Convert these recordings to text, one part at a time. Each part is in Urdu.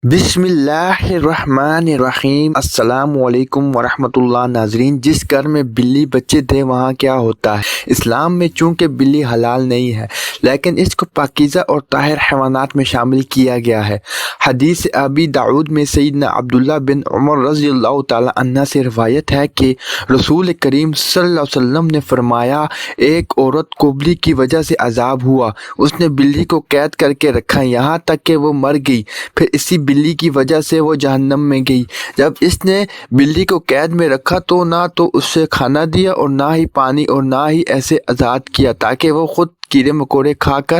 بسم اللہ الرحمن الرحیم۔ السلام علیکم ورحمۃ اللہ۔ ناظرین، جس گھر میں بلی بچے تھے وہاں کیا ہوتا ہے؟ اسلام میں چونکہ بلی حلال نہیں ہے لیکن اس کو پاکیزہ اور طاہر حیوانات میں شامل کیا گیا ہے۔ حدیث ابی داؤد میں سیدنا عبداللہ بن عمر رضی اللہ تعالی عنہ سے روایت ہے کہ رسول کریم صلی اللہ علیہ وسلم نے فرمایا، ایک عورت کو بلی کی وجہ سے عذاب ہوا، اس نے بلی کو قید کر کے رکھا یہاں تک کہ وہ مر گئی، پھر اسی بلی کی وجہ سے وہ جہنم میں گئی۔ جب اس نے بلی کو قید میں رکھا تو نہ تو اسے کھانا دیا اور نہ ہی پانی اور نہ ہی ایسے آزاد کیا تاکہ وہ خود کیڑے مکوڑے کھا کر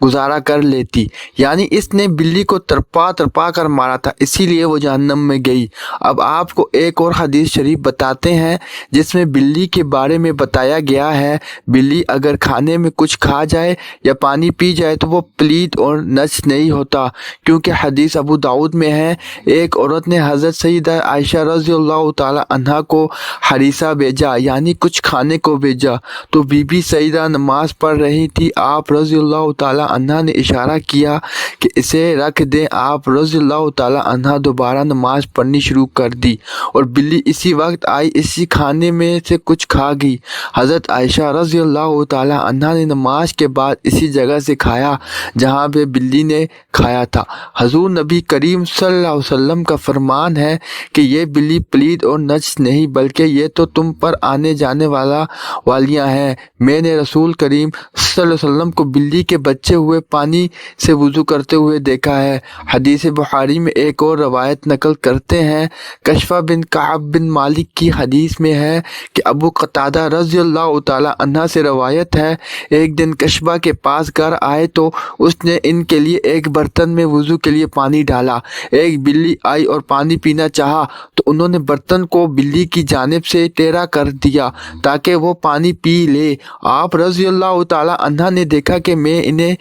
گزارا کر لیتی، یعنی اس نے بلی کو تڑپا کر مارا تھا، اسی لیے وہ جہنم میں گئی۔ اب آپ کو ایک اور حدیث شریف بتاتے ہیں جس میں بلی کے بارے میں بتایا گیا ہے، بلی اگر کھانے میں کچھ کھا جائے یا پانی پی جائے تو وہ پلید اور نجس نہیں ہوتا، کیونکہ حدیث ابو داؤد میں ہے، ایک عورت نے حضرت سیدہ عائشہ رضی اللہ تعالی عنہا کو حریصہ بھیجا، یعنی کچھ کھانے کو بھیجا، تو بی بی سیدہ نماز پڑھ رہی تھی۔ آپ رضی اللہ تعالی عنہ نے اشارہ کیا کہ اسے رکھ دیں۔ آپ رضی اللہ تعالی عنہ دوبارہ نماز پڑھنی شروع کر دی اور بلی اسی وقت آئی، اسی کھانے میں سے کچھ کھا گئی۔ حضرت عائشہ رضی اللہ تعالی عنہ نے نماز کے بعد اسی جگہ سے کھایا جہاں پہ بلی نے کھایا تھا۔ حضور نبی کریم صلی اللہ علیہ وسلم کا فرمان ہے کہ یہ بلی پلید اور نجس نہیں بلکہ یہ تو تم پر آنے جانے والیاں ہیں۔ میں نے رسول کریم صلی اللہ علیہ وسلم کو بلی کے بچے ہوئے پانی سے وضو کرتے ہوئے دیکھا ہے۔ حدیث بخاری میں ایک اور روایت نقل کرتے ہیں، کشفہ بن کعب بن مالک کی حدیث میں ہے کہ ابو قتادہ رضی اللہ تعالی عنہ سے روایت ہے، ایک دن کشفہ کے پاس گھر آئے تو اس نے ان کے لیے ایک برتن میں وضو کے لیے پانی ڈالا۔ ایک بلی آئی اور پانی پینا چاہا تو انہوں نے برتن کو بلی کی جانب سے ٹیڑھا کر دیا تاکہ وہ پانی پی لے۔ آپ رضی اللہ تعالی عنہ نے دیکھا کہ میں انہیں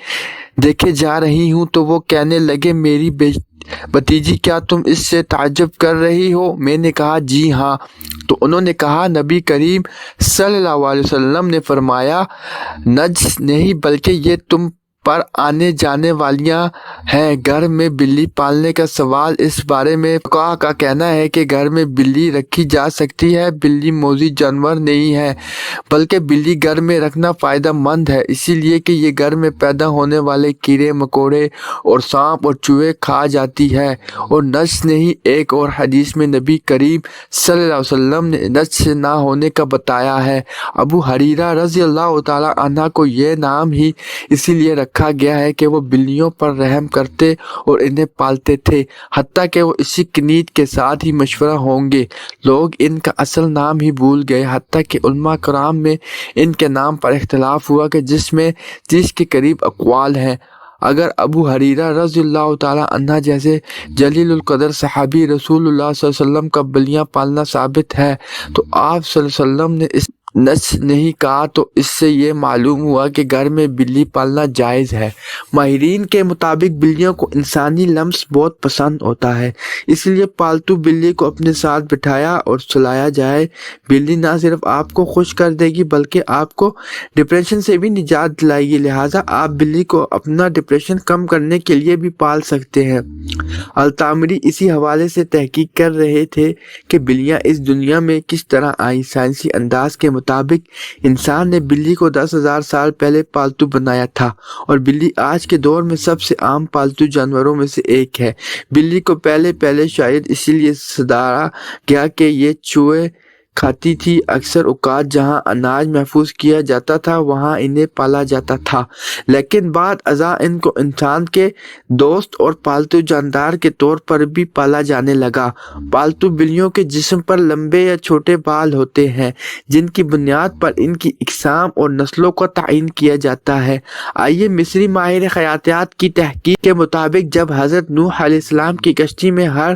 دیکھے جا رہی ہوں تو وہ کہنے لگے، میری بھتیجی، کیا تم اس سے تعجب کر رہی ہو؟ میں نے کہا جی ہاں۔ تو انہوں نے کہا، نبی کریم صلی اللہ علیہ وسلم نے فرمایا، نجس نہیں بلکہ یہ تم پر آنے جانے والیاں ہیں۔ گھر میں بلی پالنے کا سوال، اس بارے میں فقہا کا کہنا ہے کہ گھر میں بلی رکھی جا سکتی ہے۔ بلی موذی جانور نہیں ہے بلکہ بلی گھر میں رکھنا فائدہ مند ہے، اسی لیے کہ یہ گھر میں پیدا ہونے والے کیڑے مکوڑے اور سانپ اور چوہے کھا جاتی ہے اور نجس نہیں۔ ایک اور حدیث میں نبی کریم صلی اللہ علیہ وسلم نے نجس نہ ہونے کا بتایا ہے۔ ابو ہریرہ رضی اللہ تعالی عنہ کو یہ نام ہی اسی لیے رکھا گیا ہے کہ وہ بلیوں پر رحم کرتے اور انہیں پالتے تھے، حتیٰ کہ وہ اسی کنیت کے ساتھ ہی مشورہ ہوں گے۔ لوگ ان کا اصل نام ہی بھول گئے، حتیٰ کہ علماء کرام میں ان کے نام پر اختلاف ہوا کہ جس میں 30 کے قریب اقوال ہیں۔ اگر ابو ہریرہ رضی اللہ تعالی عنہ جیسے جلیل القدر صحابی رسول اللہ صلی اللہ علیہ وسلم کا بلیاں پالنا ثابت ہے تو آپ صلی اللہ علیہ وسلم نے اس نجس نہیں کہا، تو اس سے یہ معلوم ہوا کہ گھر میں بلی پالنا جائز ہے۔ ماہرین کے مطابق بلیوں کو انسانی لمس بہت پسند ہوتا ہے، اس لیے پالتو بلی کو اپنے ساتھ بٹھایا اور سلایا جائے۔ بلی نہ صرف آپ کو خوش کر دے گی بلکہ آپ کو ڈپریشن سے بھی نجات دلائے گی، لہٰذا آپ بلی کو اپنا ڈپریشن کم کرنے کے لیے بھی پال سکتے ہیں۔ التامری اسی حوالے سے تحقیق کر رہے تھے کہ بلیاں اس دنیا میں کس طرح آئیں۔ سائنسی انداز کے مطابق انسان نے بلی کو 10,000 سال پہلے پالتو بنایا تھا اور بلی آج کے دور میں سب سے عام پالتو جانوروں میں سے ایک ہے۔ بلی کو پہلے شاید اسی لیے سدھارا گیا کہ یہ چوہے کھاتی تھی۔ اکثر اوقات جہاں اناج محفوظ کیا جاتا تھا وہاں انہیں پالا جاتا تھا، لیکن بعد ازاں ان کو انسان کے دوست اور پالتو جاندار کے طور پر بھی پالا جانے لگا۔ پالتو بلیوں کے جسم پر لمبے یا چھوٹے بال ہوتے ہیں جن کی بنیاد پر ان کی اقسام اور نسلوں کا تعین کیا جاتا ہے۔ آئیے مصری ماہر حیاتیات کی تحقیق کے مطابق جب حضرت نوح علیہ السلام کی کشتی میں ہر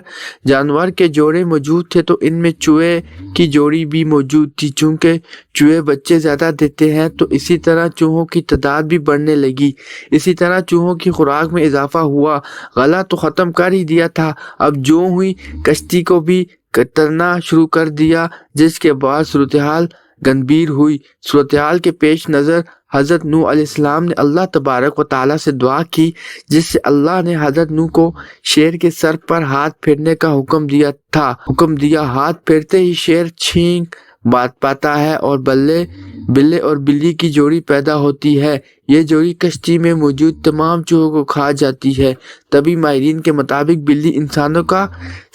جانور کے جوڑے موجود تھے تو ان میں چوہے کی جوڑی بھی موجود تھی۔ چونکہ چوہے بچے زیادہ دیتے ہیں تو اسی طرح چوہوں کی تعداد بھی بڑھنے لگی۔ اسی طرح چوہوں کی خوراک میں اضافہ ہوا۔ غلہ تو ختم کر ہی دیا تھا، اب جو ہوئی کشتی کو بھی کترنا شروع کر دیا، جس کے بعد صورتحال گنبھیر ہوئی۔ صورتحال کے پیش نظر حضرت نوح علیہ السلام نے اللہ تبارک و تعالیٰ سے دعا کی، جس سے اللہ نے حضرت نوح کو شیر کے سر پر ہاتھ پھیرنے کا حکم دیا۔ ہاتھ پھیرتے ہی شیر چھینک بات پاتا ہے اور بلے اور بلی کی جوڑی پیدا ہوتی ہے۔ یہ جوڑی کشتی میں موجود تمام چوہوں کو کھا جاتی ہے۔ طبی ماہرین کے مطابق بلی انسانوں کا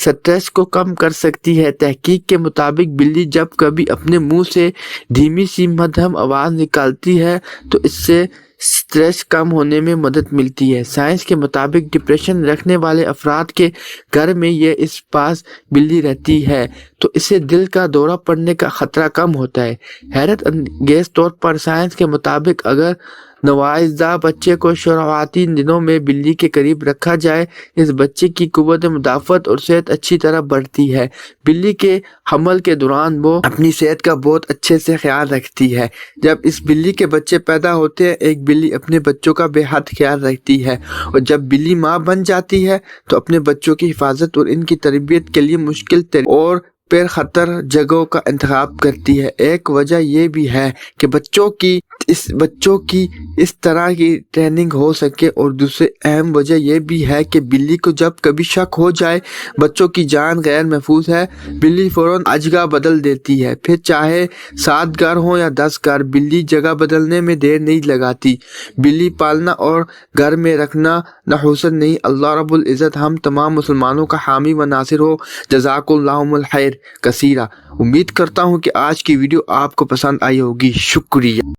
سٹریس کو کم کر سکتی ہے۔ تحقیق کے مطابق بلی جب کبھی اپنے منہ سے دھیمی سی مدھم آواز نکالتی ہے تو اس سے سٹریس کم ہونے میں مدد ملتی ہے۔ سائنس کے مطابق ڈپریشن رکھنے والے افراد کے گھر میں یہ اس پاس بلی رہتی ہے تو اسے دل کا دورہ پڑنے کا خطرہ کم ہوتا ہے۔ حیرت انگیز طور پر سائنس کے مطابق اگر نوزائیدہ بچے کو شروعاتی دنوں میں بلی کے قریب رکھا جائے، اس بچے کی قوت مدافعت اور صحت اچھی طرح بڑھتی ہے۔ بلی کے حمل کے دوران وہ اپنی صحت کا بہت اچھے سے خیال رکھتی ہے۔ جب اس بلی کے بچے پیدا ہوتے ہیں، ایک بلی اپنے بچوں کا بے حد خیال رکھتی ہے، اور جب بلی ماں بن جاتی ہے تو اپنے بچوں کی حفاظت اور ان کی تربیت کے لیے مشکل اور پیر خطر جگہوں کا انتخاب کرتی ہے۔ ایک وجہ یہ بھی ہے کہ بچوں کی اس طرح کی ٹریننگ ہو سکے، اور دوسری اہم وجہ یہ بھی ہے کہ بلی کو جب کبھی شک ہو جائے بچوں کی جان غیر محفوظ ہے، بلی فوراً جگہ بدل دیتی ہے۔ پھر چاہے 7 گھر ہوں یا 10 گھر، بلی جگہ بدلنے میں دیر نہیں لگاتی۔ بلی پالنا اور گھر میں رکھنا نحوست نہیں۔ اللہ رب العزت ہم تمام مسلمانوں کا حامی و ناصر ہو۔ جزاک اللہ الخیر کثیرہ۔ امید کرتا ہوں کہ آج کی ویڈیو آپ کو پسند آئی ہوگی۔ شکریہ۔